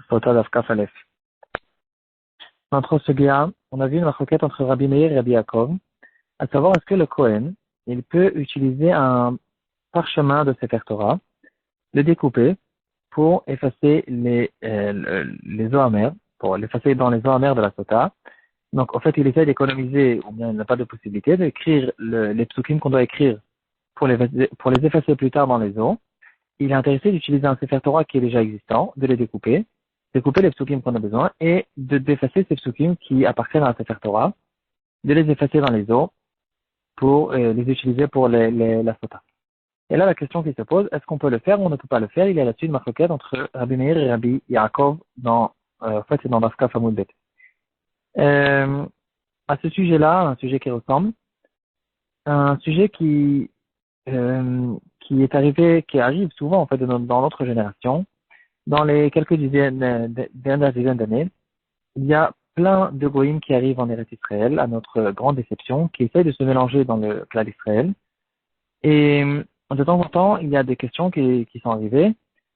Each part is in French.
Sota Daf Kaf Aleph. Dans notre Sugya, on a vu une marquette entre Rabbi Meir et Rabbi Yaakov, à savoir est-ce que le Kohen, il peut utiliser un parchemin de Sefer Torah, le découper pour effacer les eaux amères, pour l'effacer dans les eaux amères de la Sota. Donc, en fait, il essaie d'économiser, ou bien il n'a pas de possibilité d'écrire les psukim qu'on doit écrire pour les effacer plus tard dans les eaux. Il est intéressé d'utiliser un Sefer Torah qui est déjà existant, de les découper les psukim qu'on a besoin et d'effacer ces psukim qui appartiennent à un Sefer Torah, de les effacer dans les eaux pour les utiliser pour la Sota. Et là, la question qui se pose, est-ce qu'on peut le faire ou on ne peut pas le faire? Il y a là-dessus une marquette entre Rabbi Meir et Rabbi Yaakov en fait, c'est dans Dafka Famud Bet. À ce sujet-là, un sujet qui ressemble, un sujet qui arrive souvent, en fait, dans notre génération, dans les quelques dernières dizaines d'années, il y a plein de goïms qui arrivent en Eretz Israël, à notre grande déception, qui essayent de se mélanger dans le plat d'Israël. Et de temps en temps, il y a des questions qui sont arrivées.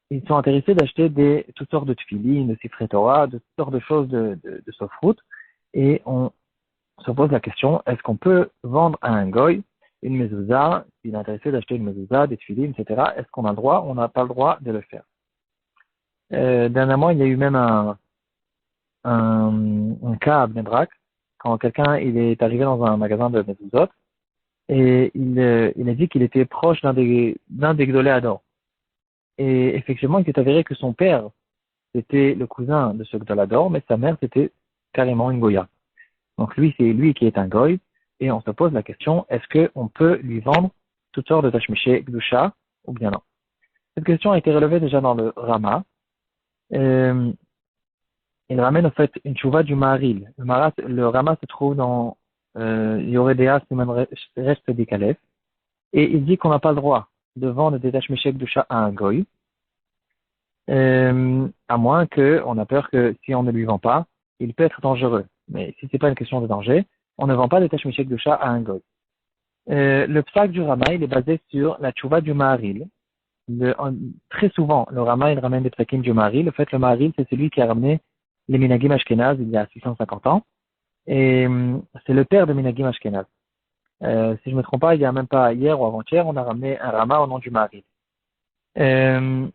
Ils sont intéressés d'acheter toutes sortes de tefillin, de sifrei Torah, de toutes sortes de choses de sofrout. Et on se pose la question, est-ce qu'on peut vendre à un goy une mezouza, s'il est intéressé d'acheter une mezouza, des tefillin, etc. Est-ce qu'on a le droit ou on n'a pas le droit de le faire? Dernièrement, il y a eu même un cas à Bnei Brak, quand quelqu'un il est arrivé dans un magasin de mezuzot et il a dit qu'il était proche d'un des Gdolei Hador. Et effectivement, il s'est avéré que son père c'était le cousin de ce Gdolei Hador, mais sa mère c'était carrément une goya. Donc lui, c'est lui qui est un goy, et on se pose la question, est-ce qu'on peut lui vendre toutes sortes de tashmiché gdusha ou bien non? Cette question a été relevée déjà dans le Rama. Il ramène en fait une chouva du Maharil. Le Rama se trouve dans Yoredea Siman Resh Tzadik Aleph, et il dit qu'on n'a pas le droit de vendre des tashmiché gdusha à un goy, à moins qu'on a peur que si on ne lui vend pas, il peut être dangereux. Mais si c'est pas une question de danger, on ne vend pas des tashmiché gdusha à un goy. Le psak du Rama, il est basé sur la chouva du Maharil. Très souvent, le Rama, il ramène des psakim du Maharil. En fait, le Maharil, c'est celui qui a ramené les Minagim Ashkenaz il y a 650 ans. Et c'est le père de Minagim Ashkenaz. Si je me trompe pas, il y a même pas hier ou avant-hier, on a ramené un Rama au nom du Maharil. Le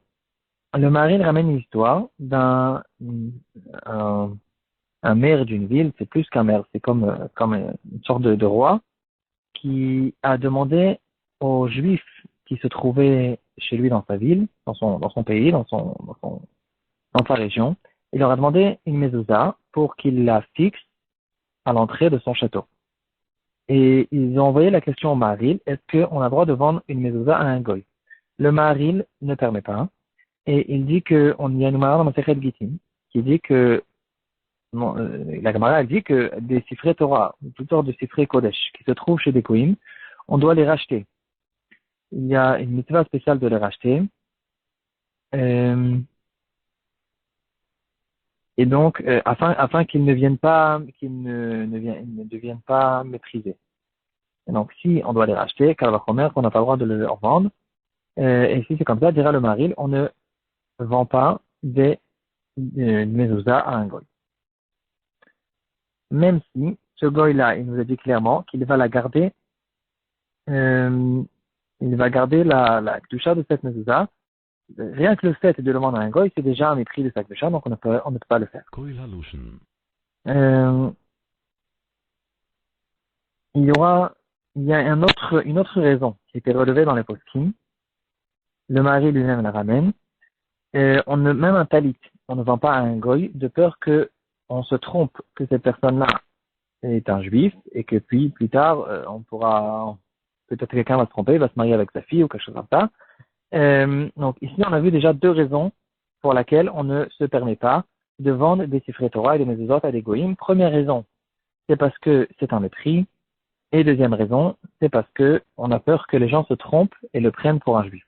Maharil ramène une histoire d'un un maire d'une ville, c'est plus qu'un maire, c'est comme une sorte de roi, qui a demandé aux Juifs qui se trouvaient chez lui dans sa ville, dans son pays, dans sa région, il leur a demandé une mezouza pour qu'il la fixe à l'entrée de son château. Et ils ont envoyé la question au Maharil, est-ce qu'on a le droit de vendre une mezouza à un goy? Le Maharil ne permet pas, et il dit il y a une Gemara dans Masechet Gittin qui dit que la Gemara dit que des sifrei Torah, toutes sortes de sifrei Kodesh qui se trouvent chez des Koïm, on doit les racheter. Il y a une mitzvah spéciale de les racheter. Et donc, afin qu'ils ne deviennent pas méprisés. Et donc, si on doit les racheter, car la première qu'on n'a pas le droit de les leur vendre, et si c'est comme ça, dira le Maharil, on ne vend pas des mezouza à un goy. Même si ce goy-là, il nous a dit clairement qu'il va la garder, il va garder la kedusha de cette mezouza. Rien que le fait de le vendre à un goy, c'est déjà un mépris de sa kedusha, donc on ne peut pas le faire. Il y a une autre raison qui était relevée dans les poskim. Le mari lui-même la ramène. Même un talit, on ne vend pas à un goy de peur que on se trompe que cette personne-là est un juif et que puis plus tard peut-être quelqu'un va se tromper, va se marier avec sa fille ou quelque chose comme ça. Donc ici on a vu déjà deux raisons pour lesquelles on ne se permet pas de vendre des sifrei Torah et des mezuzot à des goyim. Première raison, c'est parce que c'est un mépris. Et deuxième raison, c'est parce que on a peur que les gens se trompent et le prennent pour un juif.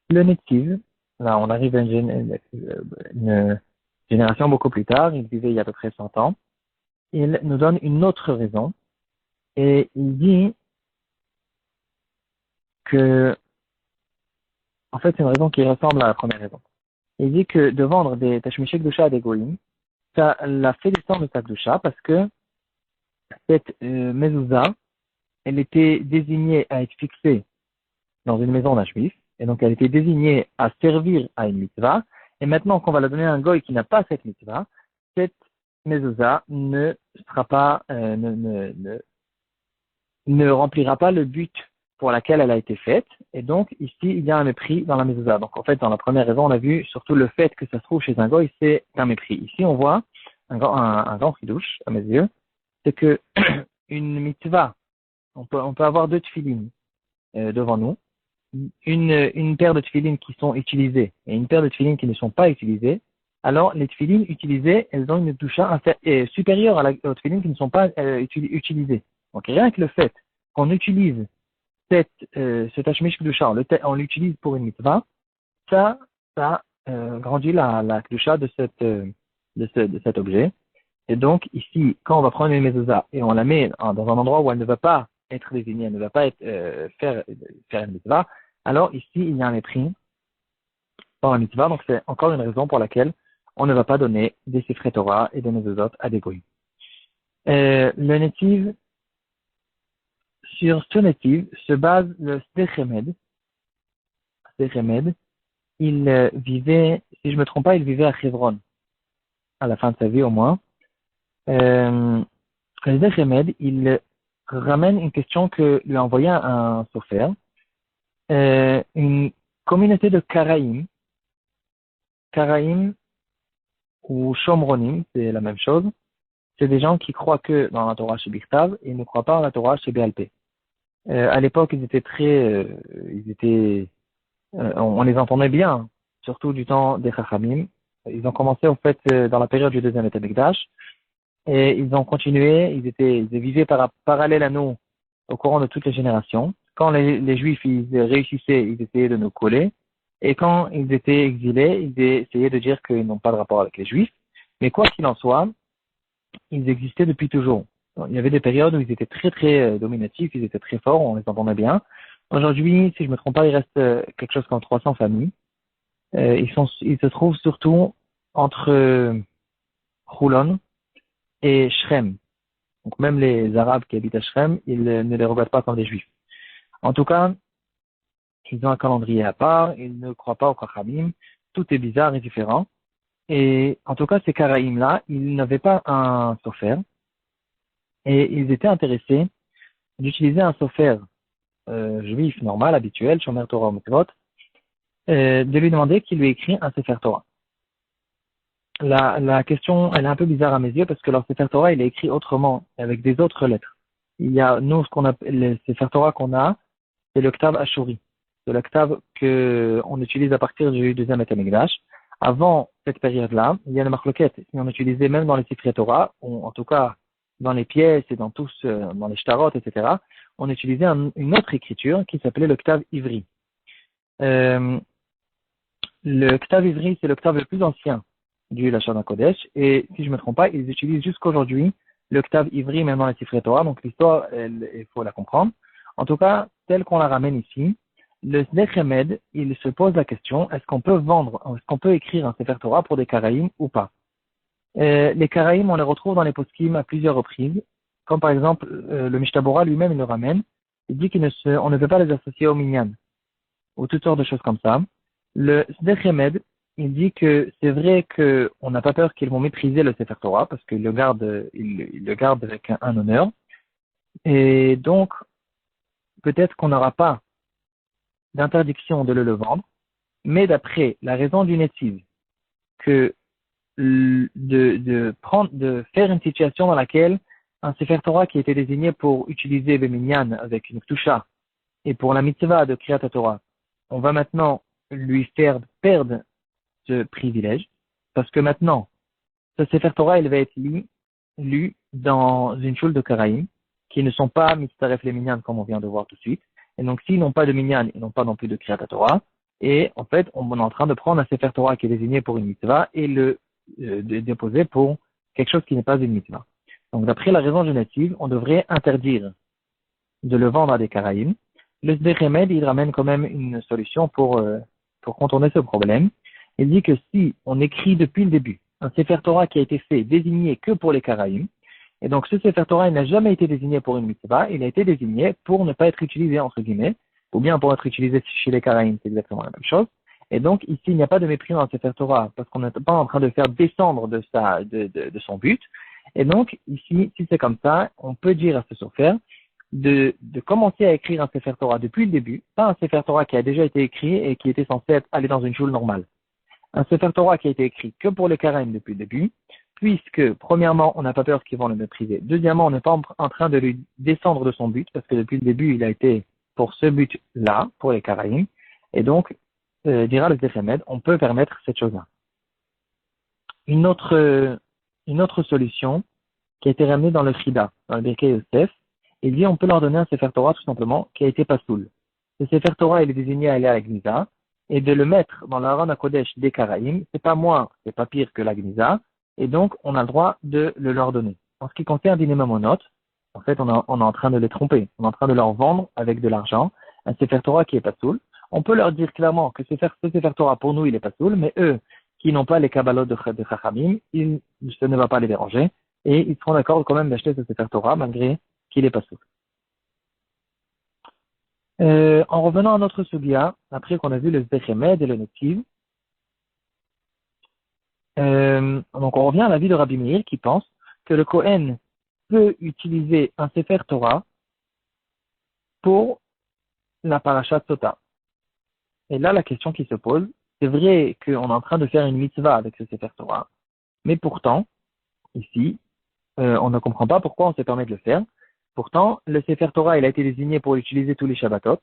Le Nettiv, là on arrive à une génération beaucoup plus tard, il vivait il y a à peu près 100 ans, il nous donne une autre raison et il dit que, en fait c'est une raison qui ressemble à la première raison. Il dit que de vendre des tashmishi kedusha à des goïms, ça l'a fait descendre de sa kedusha parce que cette mezouza, elle était désignée à être fixée dans une maison d'un juif, et donc elle était désignée à servir à une mitzvah, et maintenant qu'on va la donner à un goy qui n'a pas cette mitzvah, cette mezouza ne sera pas, ne remplira pas le but pour laquelle elle a été faite, et donc ici il y a un mépris dans la mezouza. Donc en fait dans la première raison on a vu surtout le fait que ça se trouve chez un goy, c'est un mépris. Ici on voit un grand chidouche à mes yeux, c'est que une mitzvah, on peut avoir deux tefilines devant nous, une paire de tefilines qui sont utilisées et une paire de tefilines qui ne sont pas utilisées, alors les tefilines utilisées, elles ont une doucha supérieure aux tefilines qui ne sont pas utilisées. Donc rien que le fait qu'on utilise ce tashmish kedusha, on l'utilise pour une mitzvah, ça grandit la kedusha de cet objet. Et donc ici, quand on va prendre une mezouza et on la met dans un endroit où elle ne va pas être désignée, elle ne va pas être faire une mitzvah, alors ici il y a un mépris par la mitzvah. Donc c'est encore une raison pour laquelle on ne va pas donner des sifrei Torah et des mezuzot à des goyim. Le native, sur ce native se base le Sdechemed. Sdechemed, il vivait, si je me trompe pas, il vivait à Hebron, à la fin de sa vie au moins. Le Sdechemed, il ramène une question que lui a envoyé un sofer. Une communauté de Karaïm ou Shomronim, c'est la même chose. C'est des gens qui croient que dans la Torah chez Bichtav et ne croient pas en la Torah chez BLP. À l'époque, ils étaient on les entendait bien, surtout du temps des Chachamim. Ils ont commencé en fait dans la période du deuxième Beth Amikdash et ils ont continué. Ils vivaient parallèle à nous au courant de toutes les générations. Quand les Juifs ils réussissaient, ils essayaient de nous coller. Et quand ils étaient exilés, ils essayaient de dire qu'ils n'ont pas de rapport avec les Juifs. Mais quoi qu'il en soit, ils existaient depuis toujours. Il y avait des périodes où ils étaient très très dominatifs, ils étaient très forts, on les entendait bien. Aujourd'hui, si je me trompe pas, il reste quelque chose comme 300 familles. Ils se trouvent surtout entre Houlon et Shrem. Donc même les Arabes qui habitent à Shrem, ils ne les regardent pas comme des Juifs. En tout cas, ils ont un calendrier à part, ils ne croient pas au Chachamim, tout est bizarre et différent. Et en tout cas, ces Karaïm-là, ils n'avaient pas un sofer, et ils étaient intéressés d'utiliser un sofer juif normal, habituel, Shomer Torah ou Mitzvot, de lui demander qu'il lui écrit un Sefer Torah. La question, elle est un peu bizarre à mes yeux parce que leur Sefer Torah, il est écrit autrement, avec des autres lettres. Il y a, nous, ce qu'on appelle, le Sefer Torah qu'on a, c'est le Ktav Ashuri. C'est le Ktav qu'on utilise à partir du deuxième Beth Amikdash. Avant cette période-là, il y a le marloquette. Si on utilisait même dans les Sifrei Torah, ou en tout cas dans les pièces et dans les shtarot, etc., on utilisait une autre écriture qui s'appelait le Ktav Ivri. Le Ktav Ivri, c'est le Ktav le plus ancien du Lashon HaKodesh, et si je ne me trompe pas, ils utilisent jusqu'aujourd'hui le Ktav Ivri, même dans les Sifrei Torah, donc l'histoire, il faut la comprendre. En tout cas, telle qu'on la ramène ici, le Sdechemed, il se pose la question, est-ce qu'on peut écrire un Sefer Torah pour des Karaïm ou pas? Les Karaïm, on les retrouve dans les poskim à plusieurs reprises, comme par exemple, le Mishtabura lui-même, il le ramène, il dit on ne peut pas les associer au Minyan, ou toutes sortes de choses comme ça. Le Sdechemed, il dit que c'est vrai qu'on n'a pas peur qu'ils vont mépriser le Sefer Torah, parce qu'ils le gardent avec un honneur, et donc, peut-être qu'on n'aura pas d'interdiction de le vendre, mais d'après la raison du Netziv, que de faire une situation dans laquelle un Sefer Torah qui était désigné pour utiliser Beminyan avec une Ktusha et pour la mitzvah de Kriyat Torah, on va maintenant lui faire perdre ce privilège, parce que maintenant, ce Sefer Torah, il va être lu dans une choule de Karaïm, qui ne sont pas mitzaref les minyan, comme on vient de voir tout de suite. Et donc, s'ils n'ont pas de minyan, ils n'ont pas non plus de Kriyat Torah. Et en fait, on est en train de prendre un Sefer Torah qui est désigné pour une mitzvah et le déposer pour quelque chose qui n'est pas une mitzvah. Donc, d'après la raison génétique, on devrait interdire de le vendre à des Karaïm. Le Sdechemed, il ramène quand même une solution pour contourner ce problème. Il dit que si on écrit depuis le début un Sefer Torah qui a été fait, désigné que pour les Karaïm, et donc ce Sefer Torah il n'a jamais été désigné pour une mitzvah, il a été désigné pour ne pas être utilisé entre guillemets, ou bien pour être utilisé chez les Karaïm, c'est exactement la même chose. Et donc ici il n'y a pas de mépris dans le Sefer Torah, parce qu'on n'est pas en train de faire descendre de son but. Et donc ici, si c'est comme ça, on peut dire à ce sofer de commencer à écrire un Sefer Torah depuis le début, pas un Sefer Torah qui a déjà été écrit et qui était censé aller dans une choule normale. Un Sefer Torah qui a été écrit que pour les Karaïm depuis le début, puisque, premièrement, on n'a pas peur qu'ils vont le mépriser. Deuxièmement, on n'est pas en train de lui descendre de son but, parce que depuis le début, il a été pour ce but-là, pour les Karaïm. Et donc, dira le Zechemed, on peut permettre cette chose-là. Une autre solution qui a été ramenée dans le Chida, dans le Birkei Yosef, il dit on peut leur donner un Sefer Torah tout simplement qui a été pasoul. Ce Sefer Torah, il est désigné à aller à la Gnisa, et de le mettre dans l'Aaron HaKodesh des Karaïm, c'est pas moins, c'est pas pire que la Gnisa, et donc on a le droit de le leur donner. En ce qui concerne les Mamonot, en fait on est en train de les tromper, on est en train de leur vendre avec de l'argent un Sefer Torah qui est pasoul. On peut leur dire clairement que ce Sefer Torah pour nous il est pasoul, mais eux qui n'ont pas les Kabbalot de Chachamim, ça ne va pas les déranger, et ils seront d'accord quand même d'acheter ce Sefer Torah malgré qu'il est pasoul. En revenant à notre sugia, après qu'on a vu le Zechemed et le Netiv, donc on revient à l'avis de Rabbi Meir qui pense que le Kohen peut utiliser un Sefer Torah pour la parashat Sota. Et là, la question qui se pose, c'est vrai qu'on est en train de faire une mitzvah avec ce Sefer Torah, mais pourtant, ici, on ne comprend pas pourquoi on se permet de le faire. Pourtant, le Sefer Torah, il a été désigné pour l'utiliser tous les Shabbatot,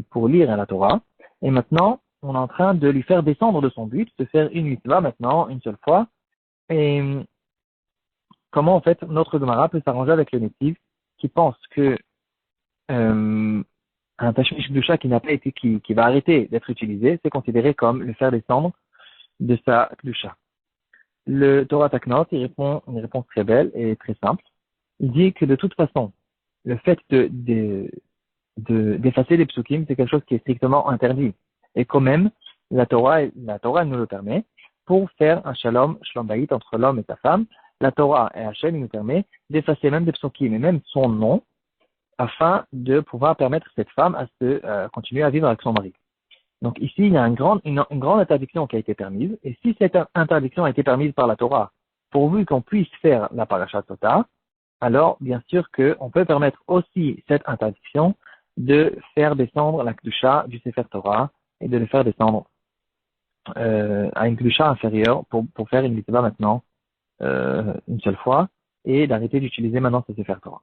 pour lire la Torah, et maintenant, on est en train de lui faire descendre de son but, de faire une mitzvah maintenant, une seule fois, et comment en fait notre Gemara peut s'arranger avec le Netiv qui pense que un Tashmish Kedusha qui n'a pas été, qui va arrêter d'être utilisé, c'est considéré comme le faire descendre de sa Kedusha. Le Torah Taknot, il répond une réponse très belle et très simple. Il dit que de toute façon, le fait d'effacer les psukim, c'est quelque chose qui est strictement interdit. Et quand même, la Torah elle nous le permet pour faire un shalom bayit entre l'homme et sa femme. La Torah et Hachem, il nous permet d'effacer même des psukim et même son nom afin de pouvoir permettre à cette femme à se continuer à vivre avec son mari. Donc ici, il y a une grande interdiction qui a été permise. Et si cette interdiction a été permise par la Torah, pourvu qu'on puisse faire la parashat Sota, alors bien sûr qu'on peut permettre aussi cette interdiction de faire descendre la Kedusha du Sefer Torah et de le faire descendre à une Kedusha inférieure pour faire une mitzvah maintenant une seule fois et d'arrêter d'utiliser maintenant ce Sefer Torah.